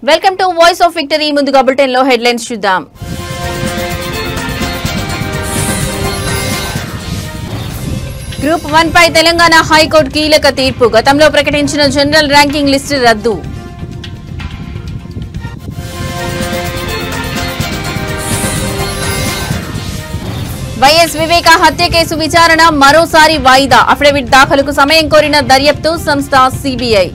Welcome to voice of victory. ముందుగా bulletin లో headlines చూద్దాం. గ్రూప్ 1 పై తెలంగాణ హైకోర్టు కీలక తీర్పు. గతంలో ప్రకటించిన జనరల్ ర్యాంకింగ్ లిస్టు రద్దు. వైఎస్ వివేక హత్య కేసు విచారణ మరోసారి వాయిదా. అఫిడవిట్ దాఖలుకు సమయం కోరిన దర్యాప్తు సంస్థ సిబిఐ.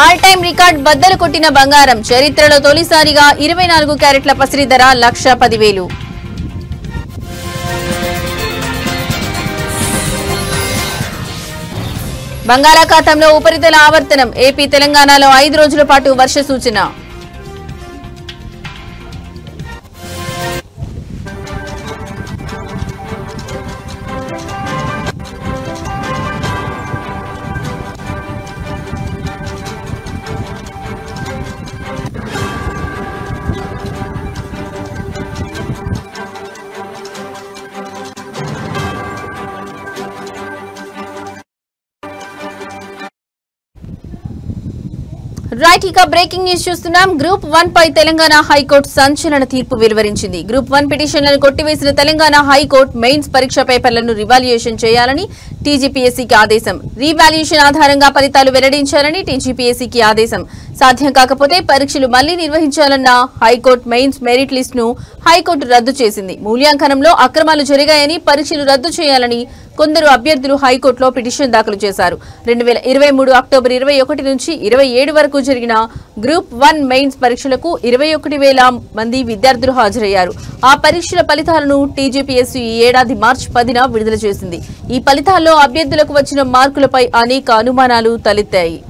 ఆల్ టైమ్ రికార్డ్ బద్దలు కొట్టిన బంగారం. చరిత్రలో తొలిసారిగా 24 క్యారెట్ల పసిడి ధర 1,10,000. బంగాళాఖాతంలో ఉపరితల ఆవర్తనం. ఏపీ తెలంగాణలో 5 రోజుల పాటు వర్ష సూచన. రైట్, ఇక బ్రేకింగ్ న్యూస్ చూస్తున్నాం. గ్రూప్ 1 పై తెలంగాణ హైకోర్టు సంచలన తీర్పు వెలువరించింది. గ్రూప్ 1 పిటిషన్లను కొట్టివేసిన తెలంగాణ హైకోర్టు మెయిన్స్ పరీక్ష పేపర్లను రివాల్యుయేషన్ చేయాలని టీజీపీఎస్సీకి ఆదేశం. రీవాల్యుయేషన్ ఆధారంగా ఫలితాలు వెల్లడించాలని టీజీపీఎస్సీకి ఆదేశం. సాధ్యం కాకపోతే పరీక్షలు మళ్లీ నిర్వహించాలన్న హైకోర్టు మెయిన్స్ మెరిట్ లిస్టును హైకోర్టు రద్దు చేసింది. మూల్యాంకనంలో అక్రమాలు జరిగాయని, పరీక్షలు రద్దు చేయాలని కొందరు అభ్యర్థులు హైకోర్టులో పిటిషన్ దాఖలు చేశారు. 2023 అక్టోబర్ 21 నుంచి 27 వరకు జరిగిన గ్రూప్ 1 మెయిన్స్ పరీక్షలకు 21,000 మంది విద్యార్థులు హాజరయ్యారు. ఆ పరీక్షల ఫలితాలను టీజీపీఎస్సీ ఈ ఏడాది మార్చి 10న విడుదల చేసింది. ఈ ఫలితాల్లో అభ్యర్థులకు వచ్చిన మార్కులపై అనేక అనుమానాలు తలెత్తాయి.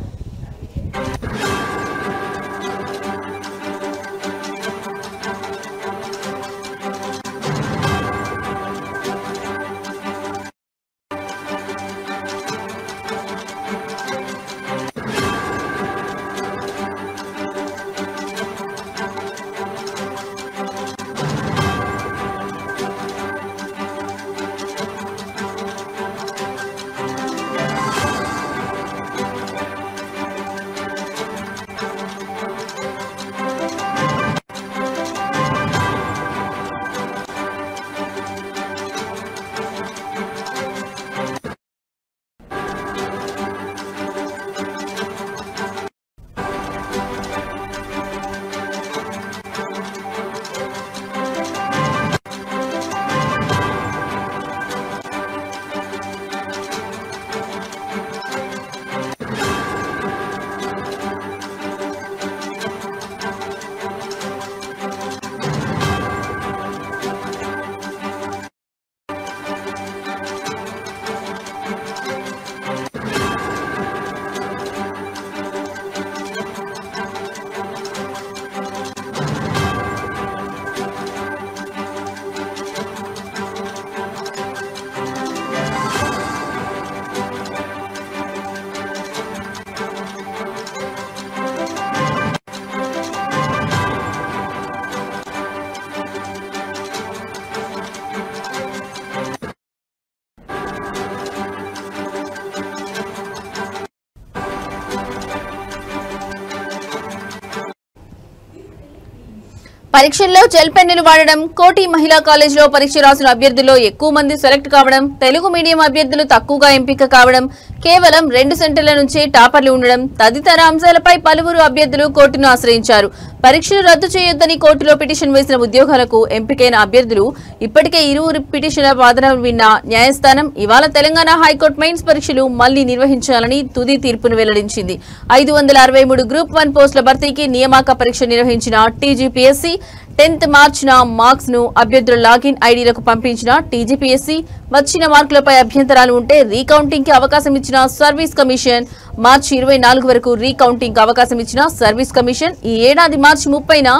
పరీక్షల్లో జెల్ పెన్నులు వాడడం, కోటి మహిళా కాలేజీలో పరీక్ష రాసిన అభ్యర్థుల్లో ఎక్కువ మంది సెలెక్ట్ కావడం, తెలుగు మీడియం అభ్యర్థులు తక్కువగా ఎంపిక కావడం, కేవలం 2 సెంటర్ల నుంచే టాపర్లు ఉండడం తదితర అంశాలపై పలువురు అభ్యర్థులు కోర్టును ఆశ్రయించారు. పరీక్షలు రద్దు చేయొద్దని కోర్టులో పిటిషన్ వేసిన ఉద్యోగాలకు ఎంపికైన అభ్యర్థులు ఇప్పటికే ఇరువురు పిటిషన్ల వాదనలు విన్న న్యాయస్థానం ఇవాళ తెలంగాణ హైకోర్టు మెయిన్స్ పరీక్షలు మళ్లీ నిర్వహించాలని తుది తీర్పును వెల్లడించింది. 563 గ్రూప్ 1 పోస్టుల భర్తీకి నియామక పరీక్ష నిర్వహించిన టీజీపీఎస్సీ 10th మార్చిన మార్క్స్ ను అభ్యర్థుల లాగిన్ ఐడీలకు పంపించిన టీజీపీఎస్సీ వచ్చిన మార్కులపై అభ్యంతరాలు ఉంటే రీకౌంటింగ్ కి అవకాశం ఇచ్చిన సర్వీస్ కమిషన్, మార్చి 24 వరకు రీకౌంటింగ్ కి అవకాశం ఇచ్చిన సర్వీస్ కమిషన్, ఈ ఏడాది మార్చి 30న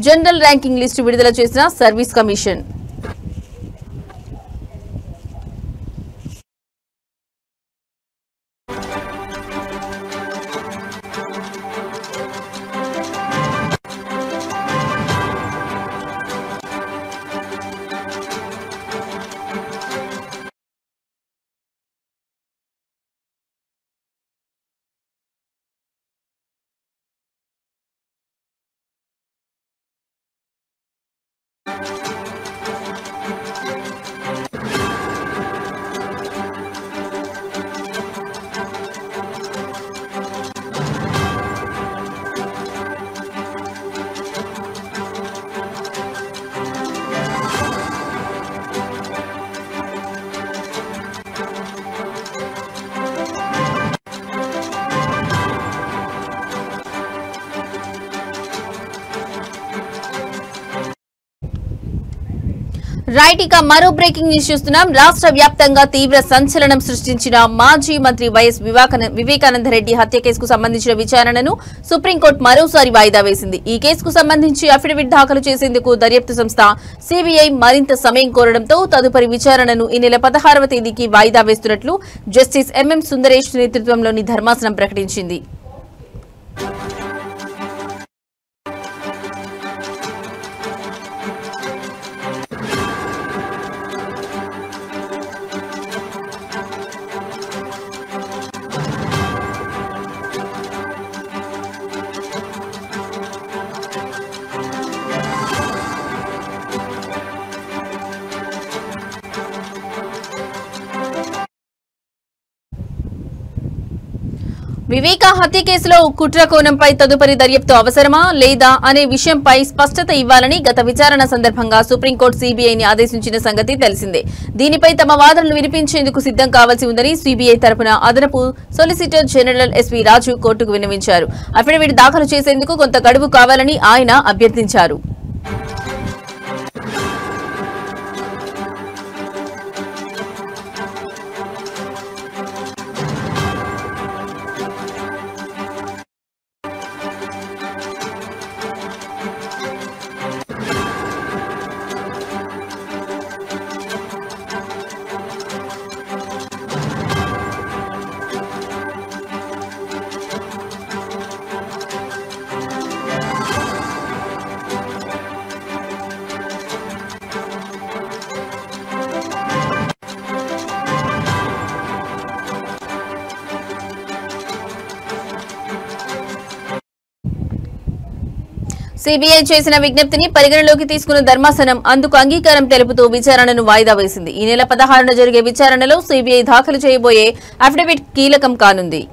జనరల్ ర్యాంకింగ్ లిస్టు విడుదల చేసిన సర్వీస్ కమిషన్. రైట్, ఇక మరో బ్రేకింగ్ న్యూస్ చూస్తున్నాం. రాష్ట్ర వ్యాప్తంగా తీవ్ర సంచలనం సృష్టించిన మాజీ మంత్రి వైఎస్ వివేకానందరెడ్డి హత్య కేసుకు సంబంధించిన విచారణను సుప్రీంకోర్టు మరోసారి వాయిదా వేసింది. ఈ కేసుకు సంబంధించి అఫిడవిట్ దాఖలు చేసేందుకు దర్యాప్తు సంస్థ సిబిఐ మరింత సమయం కోరడంతో తదుపరి విచారణను ఈ నెల 16వ తేదీకి వాయిదా వేస్తున్నట్లు జస్టిస్ ఎంఎం సుందరేష్ నేతృత్వంలోని ధర్మాసనం ప్రకటించింది. వివేకా హత్య కేసులో కుట్ర కోణంపై తదుపరి దర్యాప్తు అవసరమా లేదా అనే విషయంపై స్పష్టత ఇవ్వాలని గత విచారణ సందర్భంగా సుప్రీంకోర్టు సీబీఐని ఆదేశించిన సంగతి తెలిసిందే. దీనిపై తమ వాదనలు వినిపించేందుకు సిద్దం కావాల్సి ఉందని సీబీఐ తరపున అదనపు సొలిసిటర్ జనరల్ ఎస్వీ రాజు కోర్టుకు విన్నవించారు. అఫిడవిట్ దాఖలు చేసేందుకు కొంత గడువు కావాలని ఆయన అభ్యర్థించారు. సీబీఐ చేసిన విజ్ఞప్తిని పరిగణలోకి తీసుకున్న ధర్మాసనం అందుకు అంగీకారం తెలుపుతూ విచారణను వాయిదా వేసింది. ఈ నెల 16న జరిగే విచారణలో సీబీఐ దాఖలు చేయబోయే అఫిడవిట్ కీలకం కానుంది.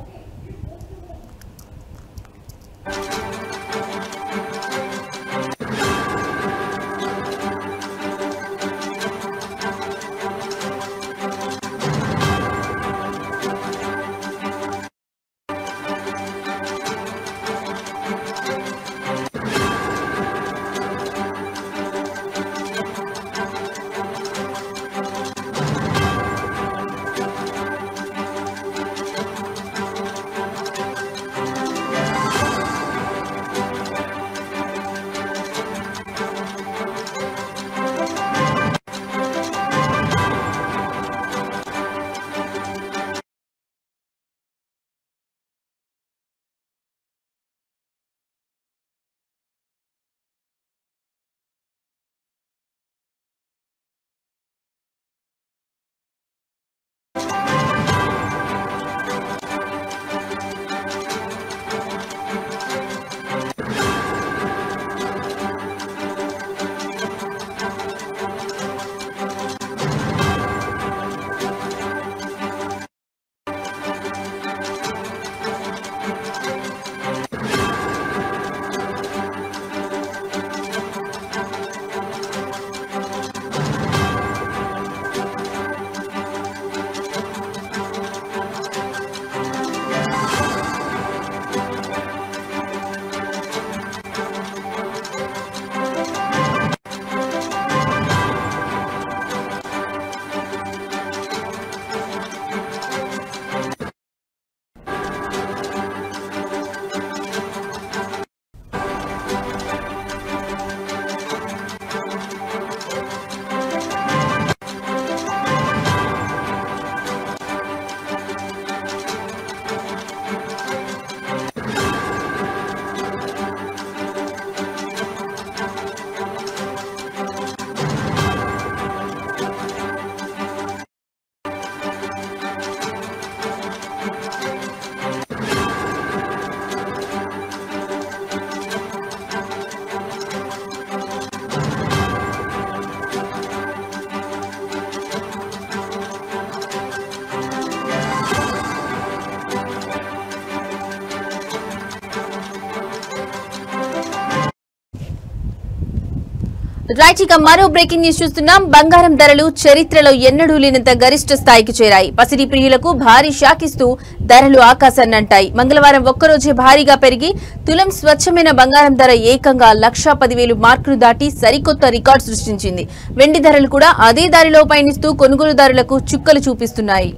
రైట్, ఇక మరో బ్రేకింగ్ న్యూస్ చూస్తున్నాం. బంగారం ధరలు చరిత్రలో ఎన్నడూ లేనంత గరిష్ట స్థాయికి చేరాయి. పసిడి ప్రియులకు భారీ షాక్ ఇస్తూ ధరలు ఆకాశాన్నంటాయి. మంగళవారం ఒక్కరోజే భారీగా పెరిగి తులం స్వచ్ఛమైన బంగారం ధర ఏకంగా 1,10,000 మార్కును దాటి సరికొత్త రికార్డు సృష్టించింది. వెండి ధరలు కూడా అదే దారిలో పయనిస్తూ కొనుగోలుదారులకు చుక్కలు చూపిస్తున్నాయి.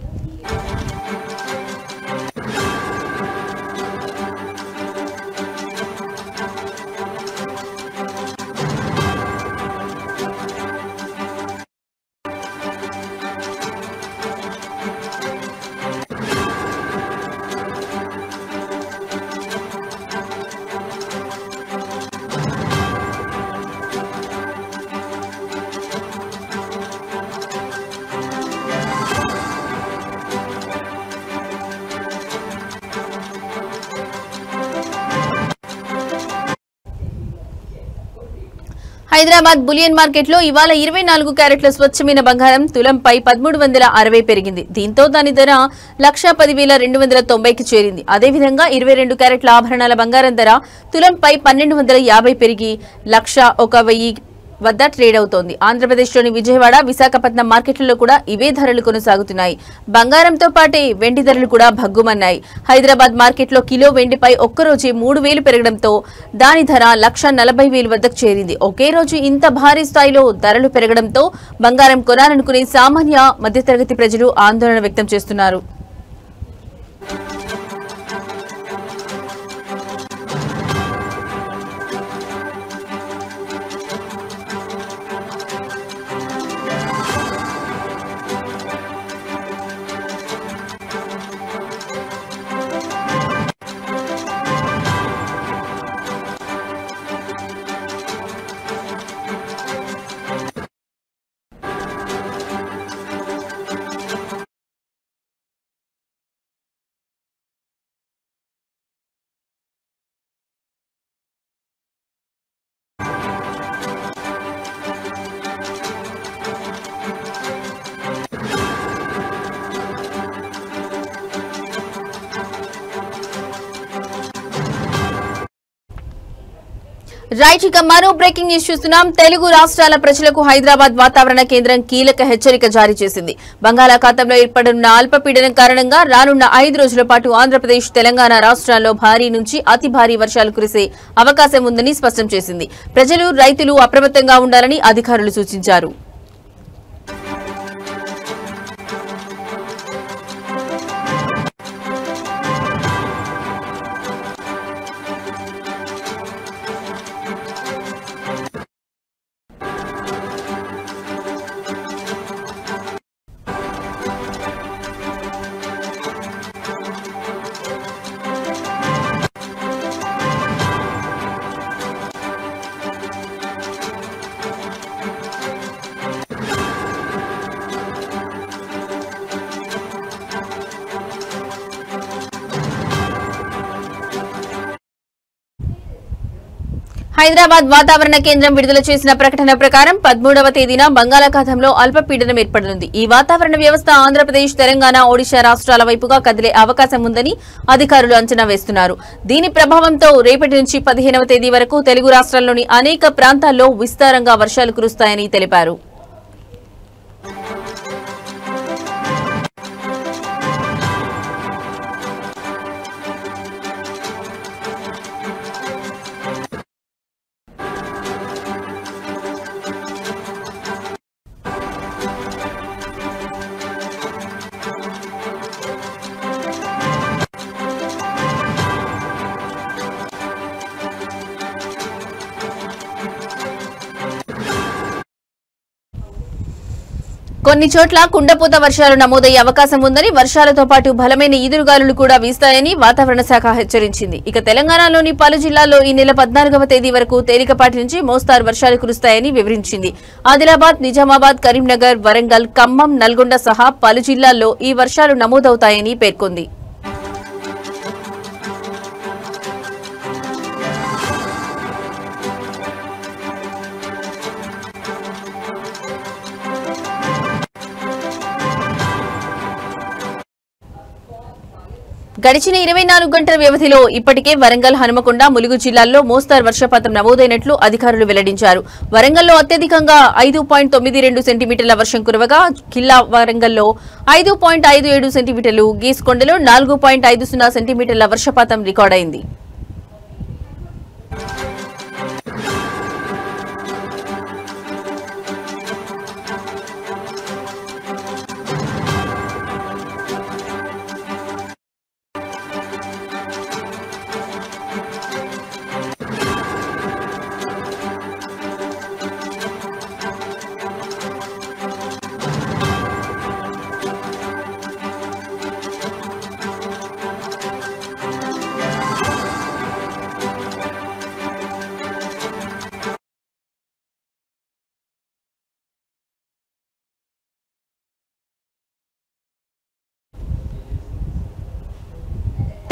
హైదరాబాద్ బులియన్ మార్కెట్ లో ఇవాళ 24 క్యారెట్ల స్వచ్ఛమైన బంగారం తులంపై 1,360 పెరిగింది. దీంతో దాని ధర 1,10,290కి చేరింది. అదేవిధంగా 22 క్యారెట్ల ఆభరణాల బంగారం ధర తులంపై 1,250 పెరిగి 1,01,000 వద్ద ట్రేడ్ అవుతోంది. ఆంధ్రప్రదేశ్లోని విజయవాడ, విశాఖపట్నం మార్కెట్లలో కూడా ఇవే ధరలు కొనసాగుతున్నాయి. బంగారంతో పాటే వెండి ధరలు కూడా భగ్గుమన్నాయి. హైదరాబాద్ మార్కెట్లో కిలో వెండిపై ఒక్కరోజే 3,000 పెరగడంతో దాని ధర 1,40,000 వద్దకు చేరింది. ఒకే రోజు ఇంత భారీ స్థాయిలో ధరలు పెరగడంతో బంగారం కొనాలనుకునే సామాన్య మధ్యతరగతి ప్రజలు ఆందోళన వ్యక్తం చేస్తున్నారు. రైట్, ఇక మరో బ్రేకింగ్ న్యూస్ చూస్తున్నాం. తెలుగు రాష్ట్రాల ప్రజలకు హైదరాబాద్ వాతావరణ కేంద్రం కీలక హెచ్చరిక జారీ చేసింది. బంగాళాఖాతంలో ఏర్పడనున్న అల్పపీడనం కారణంగా రానున్న 5 రోజుల పాటు ఆంధ్రప్రదేశ్, తెలంగాణ రాష్ట్రాల్లో భారీ నుంచి అతి భారీ వర్షాలు కురిసే అవకాశం ఉందని స్పష్టం చేసింది. ప్రజలు, రైతులు అప్రమత్తంగా ఉండాలని అధికారులు సూచించారు. హైదరాబాద్ వాతావరణ కేంద్రం విడుదల చేసిన ప్రకటన ప్రకారం 13వ తేదీన బంగాళాఖాతంలో అల్పపీడనం ఏర్పడనుంది. ఈ వాతావరణ వ్యవస్థ ఆంధ్రప్రదేశ్, తెలంగాణ, ఒడిశా రాష్ట్రాల వైపుగా కదిలే అవకాశం ఉందని అధికారులు అంచనా వేస్తున్నారు. దీని ప్రభావంతో రేపటి నుంచి 15వ తేదీ వరకు తెలుగు రాష్ట్రాల్లోని అనేక ప్రాంతాల్లో విస్తారంగా వర్షాలు కురుస్తాయని తెలిపారు. కొన్ని చోట్ల కుండపోత వర్షాలు నమోదయ్యే అవకాశం ఉందని, వర్షాలతో పాటు బలమైన ఈదురుగాలులు కూడా వీస్తాయని వాతావరణ శాఖ హెచ్చరించింది. ఇక తెలంగాణలోని పలు జిల్లాల్లో ఈ నెల 14వ తేదీ వరకు తేలికపాటి నుంచి మోస్తారు వర్షాలు కురుస్తాయని వివరించింది. ఆదిలాబాద్, నిజామాబాద్, కరీంనగర్, వరంగల్, ఖమ్మం, నల్గొండ సహా పలు జిల్లాల్లో ఈ వర్షాలు నమోదవుతాయని పేర్కొంది. గడిచిన 24 గంటల వ్యవధిలో ఇప్పటికే వరంగల్, హనుమకొండ, ములుగు జిల్లాల్లో మోస్తరు వర్షపాతం నమోదైనట్లు అధికారులు వెల్లడించారు. వరంగల్లో అత్యధికంగా 5.92 సెంటీమీటర్ల వర్షం కురవగా కిల్లా వరంగల్లో 5.57 సెంటీమీటర్లు, గీసుకొండలో 4.50 సెంటీమీటర్ల వర్షపాతం రికార్డైంది.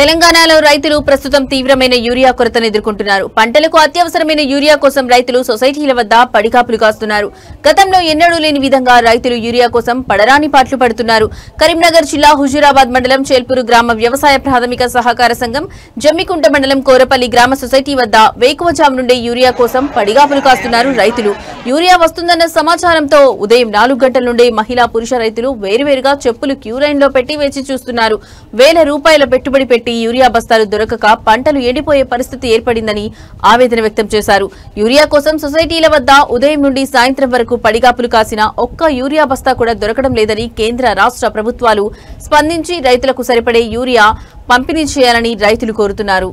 తెలంగాణలో రైతులు ప్రస్తుతం తీవ్రమైన యూరియా కొరతను ఎదుర్కొంటున్నారు. పంటలకు అత్యవసరమైన యూరియా కోసం రైతులు సొసైటీల వద్ద పడికాపులు కాస్తున్నారు. గతంలో ఎన్నడూ లేని విధంగా రైతులు యూరియా కోసం పడరాని పాట్లు పడుతున్నారు. కరీంనగర్ జిల్లా హుజూరాబాద్ మండలం చేల్పూరు గ్రామ వ్యవసాయ ప్రాథమిక సహకార సంఘం, జమ్మికుంట మండలం కోరపల్లి గ్రామ సొసైటీ వద్ద వేకువజాము నుండి యూరియా కోసం పడిగాపులు కాస్తున్నారు రైతులు. యూరియా వస్తుందన్న సమాచారంతో ఉదయం 4 గంటల నుండి మహిళా, పురుష రైతులు వేరువేరుగా చెప్పులు క్యూ లైన్లో పెట్టి వేచి చూస్తున్నారు. వేల రూపాయల పెట్టుబడి పెట్టి యూరియా బస్తాలు దొరకక పంటలు ఎండిపోయే పరిస్థితి ఏర్పడిందని ఆవేదన వ్యక్తం చేశారు. యూరియా కోసం సొసైటీల వద్ద ఉదయం నుండి సాయంత్రం వరకు పడిగాపులు కాసిన ఒక్క యూరియా బస్తా కూడా దొరకడం లేదని కేంద్ర, రాష్ట్ర ప్రభుత్వాలు స్పందించి రైతులకు సరిపడే యూరియా పంపిణీ చేయాలని రైతులు కోరుతున్నారు.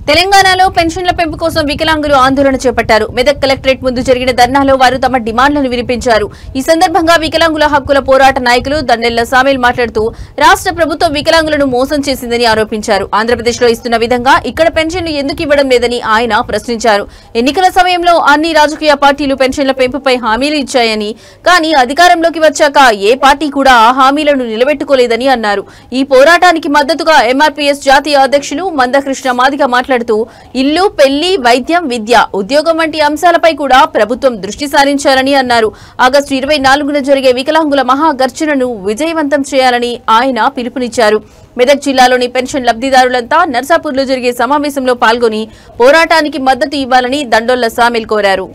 తెలంగాణలో పెన్షన్ల పెంపు కోసం వికలాంగులు ఆందోళన చేపట్టారు. మెదక్ కలెక్టరేట్ ముందు జరిగిన ధర్నాలో వారు తమ డిమాండ్లను వినిపించారు. ఈ సందర్భంగా వికలాంగుల హక్కుల పోరాట నాయకులు దండెళ్ల సామేల్ మాట్లాడుతూ రాష్ట్ర ప్రభుత్వం వికలాంగులను మోసం చేసిందని ఆరోపించారు. ఆంధ్రప్రదేశ్లో ఇస్తున్న విధంగా ఇక్కడ పెన్షన్లు ఎందుకు ఇవ్వడం లేదని ఆయన ప్రశ్నించారు. ఎన్నికల సమయంలో అన్ని రాజకీయ పార్టీలు పెన్షన్ల పెంపుపై హామీలు ఇచ్చాయని, కానీ అధికారంలోకి వచ్చాక ఏ పార్టీ కూడా ఆ హామీలను నిలబెట్టుకోలేదని అన్నారు. ఈ పోరాటానికి మద్దతుగా ఎంఆర్పీఎస్ జాతీయ అధ్యక్షులు మందకృష్ణ మాదిగ మాట్లాడుతూ ఇల్లు, పెళ్లి, వైద్యం, విద్య, ఉద్యోగం వంటి అంశాలపై కూడా ప్రభుత్వం దృష్టి సారించాలని అన్నారు. ఆగస్టు 24న జరిగే వికలాంగుల మహాగర్జనను విజయవంతం చేయాలని ఆయన పిలుపునిచ్చారు. మెదక్ జిల్లాలోని పెన్షన్ లబ్ధిదారులంతా నర్సాపూర్లో జరిగే సమావేశంలో పాల్గొని పోరాటానికి మద్దతు ఇవ్వాలని దండొల్ల సామేల్ కోరారు.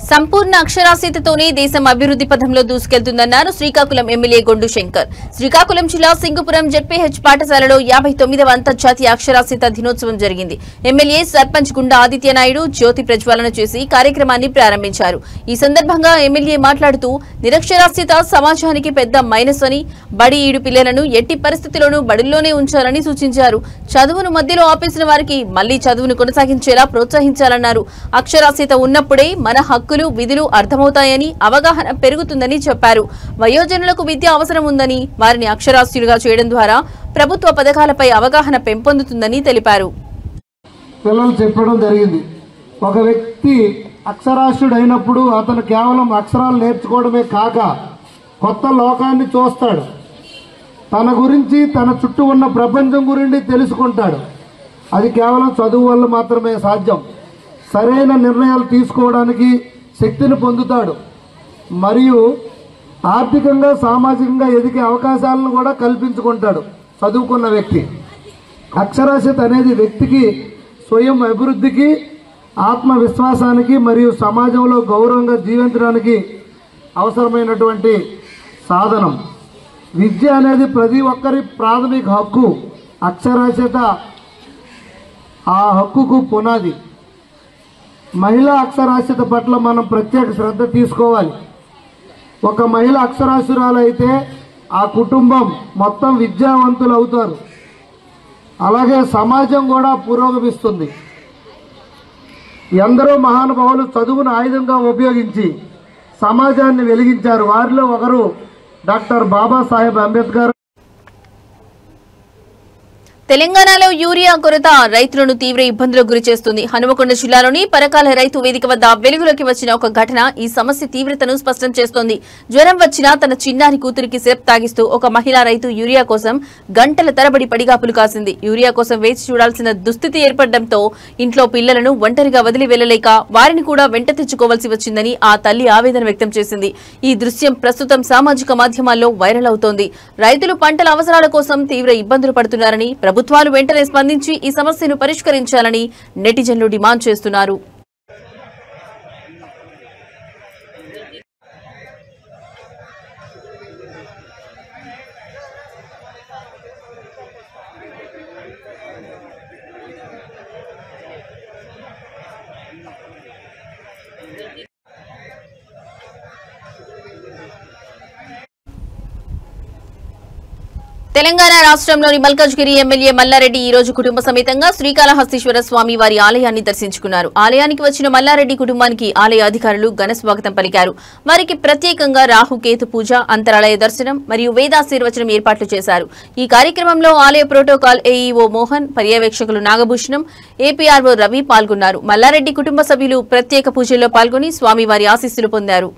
సంపూర్ణ అక్షరాస్యతతోనే దేశం అభివృద్ధి పథంలో దూసుకెళ్తుందన్నారు శ్రీకాకుళం ఎమ్మెల్యే గొండు శంకర్. శ్రీకాకుళం జిల్లా సింగుపురం జెడ్పీహెచ్ పాఠశాలలో 59వ అంతర్జాతీయ అక్షరాస్యత దినోత్సవం జరిగింది. ఎమ్మెల్యే సర్పంచ్ గుండా ఆదిత్యనాయుడు జ్యోతి ప్రజ్వలన చేసి కార్యక్రమాన్ని ప్రారంభించారు. ఈ సందర్భంగా ఎమ్మెల్యే మాట్లాడుతూ నిరక్షరాస్యత సమాజానికి పెద్ద మైనస్ అని, బడి ఈడు పిల్లలను ఎట్టి పరిస్థితుల్లోనూ బడుల్లోనే ఉంచాలని సూచించారు. చదువును మధ్యలో ఆపేసిన వారికి మళ్లీ చదువును కొనసాగించేలా ప్రోత్సహించాలన్నారు. అక్షరాస్యత ఉన్నప్పుడే మన హక్కులు విధులు అర్థమవుతాయని, అవగాహన పెరుగుతుందని చెప్పారు. వయోజనులకు విద్య అవసరం ఉందని, వారిని అక్షరాస్యులుగా చేయడం ద్వారా ప్రభుత్వ పథకాలపై అవగాహన పెంపొందుతుందని తెలిపారు. పిల్లలు చెప్పడం జరిగింది. ఒక వ్యక్తి అక్షరాస్యుడైనప్పుడు అతను కేవలం అక్షరాలు నేర్చుకోవడమే కాక కొత్త లోకాన్ని చూస్తాడు. తన గురించి, తన చుట్టూ ఉన్న ప్రపంచం గురించి తెలుసుకుంటాడు. అది కేవలం చదువు వల్ల మాత్రమే సాధ్యం. సరైన నిర్ణయాలు తీసుకోవడానికి శక్తిని పొందుతాడు. మరియు ఆర్థికంగా, సామాజికంగా ఎదిగే అవకాశాలను కూడా కల్పించుకుంటాడు చదువుకున్న వ్యక్తి. అక్షరాస్యత అనేది వ్యక్తికి స్వయం అభివృద్ధికి, ఆత్మవిశ్వాసానికి మరియు సమాజంలో గౌరవంగా జీవించడానికి అవసరమైనటువంటి సాధనం. విద్య అనేది ప్రతి ఒక్కరి ప్రాథమిక హక్కు. అక్షరాస్యత ఆ హక్కుకు పునాది. మహిళా అక్షరాస్యత పట్ల మనం ప్రత్యేక శ్రద్ధ తీసుకోవాలి. ఒక మహిళ అక్షరాస్యురాలు అయితే ఆ కుటుంబం మొత్తం విద్యావంతులు అవుతారు. అలాగే సమాజం కూడా పురోగమిస్తుంది. ఎందరో మహానుభావులు చదువును ఆయుధంగా ఉపయోగించి సమాజాన్ని వెలిగించారు. వారిలో ఒకరు డాక్టర్ బాబాసాహెబ్ అంబేద్కర్. తెలంగాణలో యూరియా కొరత రైతులను తీవ్ర ఇబ్బందులకు గురిచేస్తుంది. హనుమకొండ జిల్లాలోని పరకాల రైతు వేదిక వద్ద వెలుగులోకి వచ్చిన ఒక ఘటన ఈ సమస్య తీవ్రతను స్పష్టం చేస్తోంది. జ్వరం వచ్చినా తన చిన్నారి కూతురికి సిరప్ తాగిస్తూ ఒక మహిళా రైతు యూరియా కోసం గంటల తరబడి పడిగాపులు కాసింది. యూరియా కోసం వేచి చూడాల్సిన దుస్థితి ఏర్పడడంతో ఇంట్లో పిల్లలను ఒంటరిగా వదిలి వెళ్లలేక వారిని కూడా వెంట తెచ్చుకోవాల్సి వచ్చిందని ఆ తల్లి ఆవేదన వ్యక్తం చేసింది. ఈ దృశ్యం ప్రస్తుతం సామాజిక మాధ్యమాల్లో వైరల్ అవుతోంది. రైతులు పంటల అవసరాల కోసం తీవ్ర ఇబ్బందులు పడుతున్నారని, ప్రభుత్వాలు వెంటనే స్పందించి ఈ సమస్యను పరిష్కరించాలని నెటిజన్లు డిమాండ్ చేస్తున్నారు. తెలంగాణ రాష్ట్రంలోని మల్కాజ్గిరి ఎమ్మెల్యే మల్లారెడ్డి ఈ రోజు కుటుంబ సమేతంగా శ్రీకాళహస్తీశ్వర స్వామి వారి ఆలయాన్ని దర్శించుకున్నారు. ఆలయానికి వచ్చిన మల్లారెడ్డి కుటుంబానికి ఆలయ అధికారులు ఘన స్వాగతం పలికారు. వారికి ప్రత్యేకంగా రాహుకేతు పూజ, అంతరాలయ దర్శనం మరియు వేదాశీర్వచనం ఏర్పాట్లు చేశారు. ఈ కార్యక్రమంలో ఆలయ ప్రోటోకాల్ ఏఈఓ మోహన్, పర్యవేక్షకులు నాగభూషణం, ఏపీఆర్ఓ రవి పాల్గొన్నారు. మల్లారెడ్డి కుటుంబ సభ్యులు ప్రత్యేక పూజల్లో పాల్గొని స్వామివారి ఆశీస్సులు పొందారు.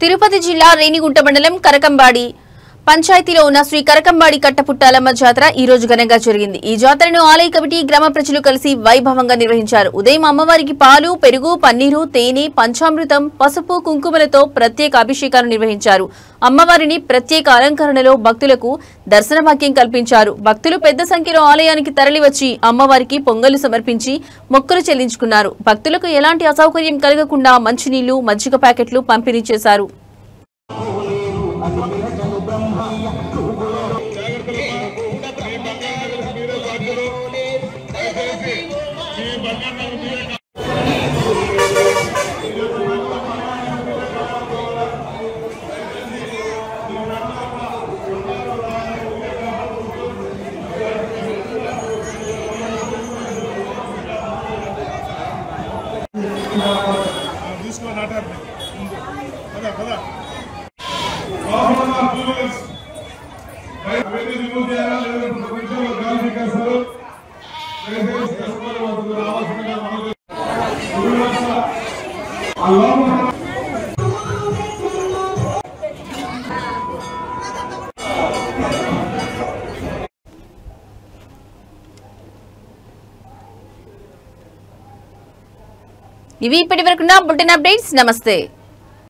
తిరుపతి జిల్లా రేణిగుంట మండలం కరకంబాడి పంచాయతీలో ఉన్న శ్రీ కరకంబాడి కట్టపుట్టాలమ్మ జాతర ఈ రోజు ఘనంగా జరిగింది. ఈ జాతరను ఆలయ కమిటీ, గ్రామ ప్రజలు కలిసి వైభవంగా నిర్వహించారు. ఉదయం అమ్మవారికి పాలు, పెరుగు, పన్నీరు, తేనె, పంచామృతం, పసుపు, కుంకుమలతో ప్రత్యేక అభిషేకాలు నిర్వహించారు. అమ్మవారిని ప్రత్యేక అలంకరణలో భక్తులకు దర్శన భాగ్యం కల్పించారు. భక్తులు పెద్ద సంఖ్యలో ఆలయానికి తరలివచ్చి అమ్మవారికి పొంగలు సమర్పించి మొక్కులు చెల్లించుకున్నారు. భక్తులకు ఎలాంటి అసౌకర్యం కలగకుండా మంచినీళ్లు, మజ్జిగ ప్యాకెట్లు పంపిణీ చేశారు. ఇవి ఇప్పటివరకున్న బులెటిన్ అప్డేట్స్. నమస్తే.